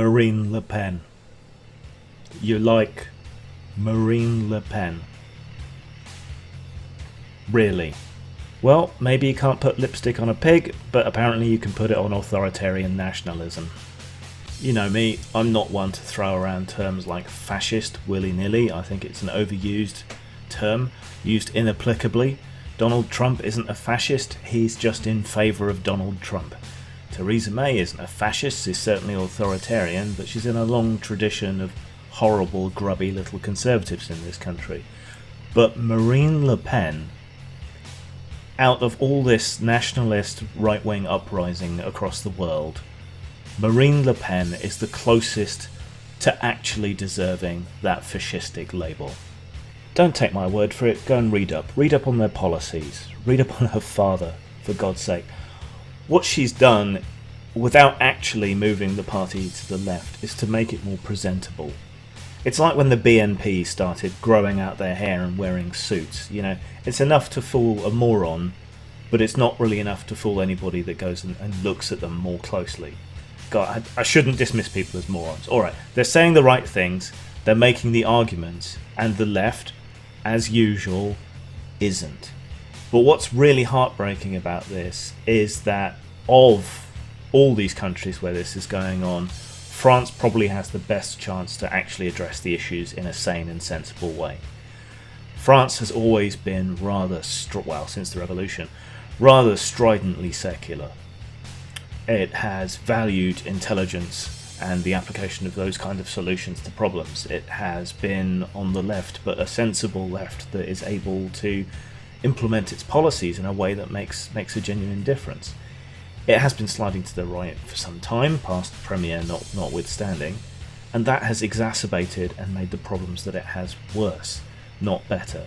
Marine Le Pen. You like Marine Le Pen? Really? Well, maybe you can't put lipstick on a pig, but apparently you can put it on authoritarian nationalism. You know me, I'm not one to throw around terms like fascist willy-nilly. I think it's an overused term, used inapplicably. Donald Trump isn't a fascist, he's just in favour of Donald Trump. Theresa May isn't a fascist, she's certainly authoritarian, but she's in a long tradition of horrible, grubby little conservatives in this country. But Marine Le Pen, out of all this nationalist right-wing uprising across the world, Marine Le Pen is the closest to actually deserving that fascistic label. Don't take my word for it, go and read up. Read up on their policies. Read up on her father, for God's sake. What she's done, without actually moving the party to the left, is to make it more presentable. It's like when the BNP started growing out their hair and wearing suits. You know, it's enough to fool a moron, but it's not really enough to fool anybody that goes and looks at them more closely. God, I shouldn't dismiss people as morons. Alright, they're saying the right things, they're making the arguments, and the left, as usual, isn't. But what's really heartbreaking about this is that of all these countries where this is going on, France probably has the best chance to actually address the issues in a sane and sensible way. France has always been rather, since the revolution, rather stridently secular. It has valued intelligence and the application of those kind of solutions to problems. It has been on the left, but a sensible left that is able to implement its policies in a way that makes a genuine difference. It has been sliding to the right for some time, past Premier notwithstanding, and that has exacerbated and made the problems that it has worse, not better.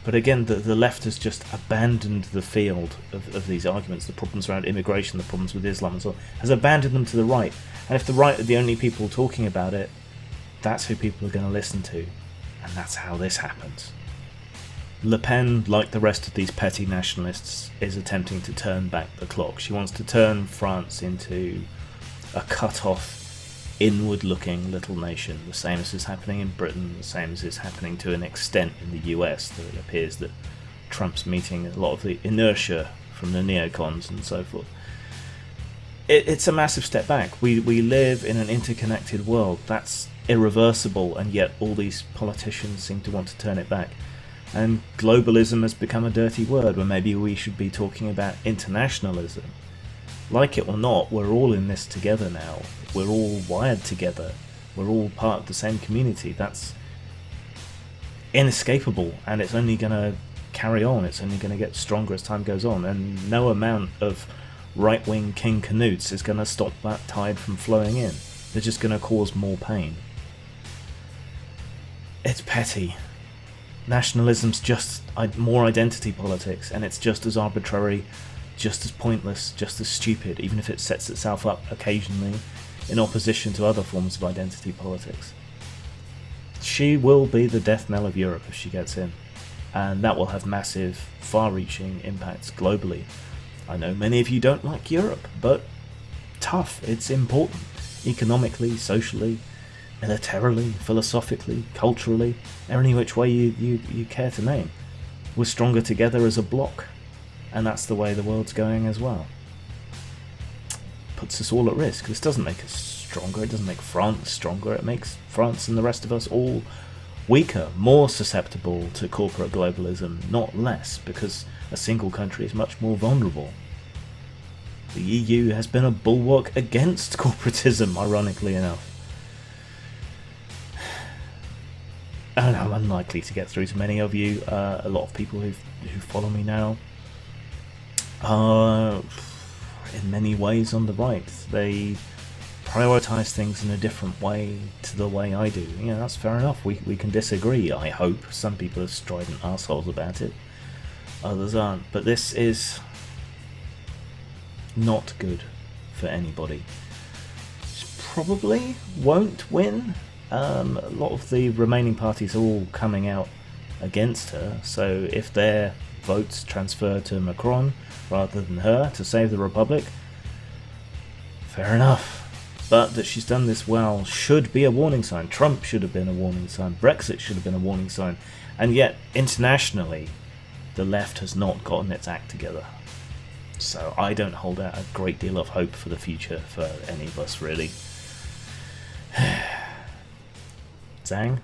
But again, the left has just abandoned the field of these arguments, the problems around immigration, the problems with Islam and so on, has abandoned them to the right. And if the right are the only people talking about it, that's who people are going to listen to. And that's how this happens. Le Pen, like the rest of these petty nationalists, is attempting to turn back the clock. She wants to turn France into a cut-off, inward-looking little nation, the same as is happening in Britain, the same as is happening to an extent in the US. That it appears that Trump's meeting a lot of the inertia from the neocons and so forth. It's a massive step back. We live in an interconnected world. That's irreversible, and yet all these politicians seem to want to turn it back. And globalism has become a dirty word, when maybe we should be talking about internationalism. Like it or not, we're all in this together now. We're all wired together. We're all part of the same community. That's inescapable, and it's only going to carry on. It's only going to get stronger as time goes on, and no amount of right-wing King Canutes is going to stop that tide from flowing in. They're just going to cause more pain. It's petty. Nationalism's just more identity politics, and it's just as arbitrary, just as pointless, just as stupid, even if it sets itself up occasionally in opposition to other forms of identity politics. She will be the death knell of Europe if she gets in, and that will have massive, far-reaching impacts globally. I know many of you don't like Europe, but tough, it's important. Economically, socially, militarily, philosophically, culturally, any which way you care to name. We're stronger together as a bloc, and that's the way the world's going as well. Puts us all at risk. This doesn't make us stronger, it doesn't make France stronger, it makes France and the rest of us all weaker, more susceptible to corporate globalism, not less, because a single country is much more vulnerable. The EU has been a bulwark against corporatism, ironically enough. And I'm unlikely to get through to many of you. A lot of people who follow me now are in many ways on the right. They prioritise things in a different way to the way I do. You know, that's fair enough. We can disagree, I hope. Some people are strident assholes about it. Others aren't. But this is not good for anybody. She probably won't win. A lot of the remaining parties are all coming out against her, so if their votes transfer to Macron rather than her to save the Republic, fair enough. But that she's done this well should be a warning sign. Trump should have been a warning sign. Brexit should have been a warning sign. And yet, internationally, the left has not gotten its act together. So I don't hold out a great deal of hope for the future for any of us, really. Zhang?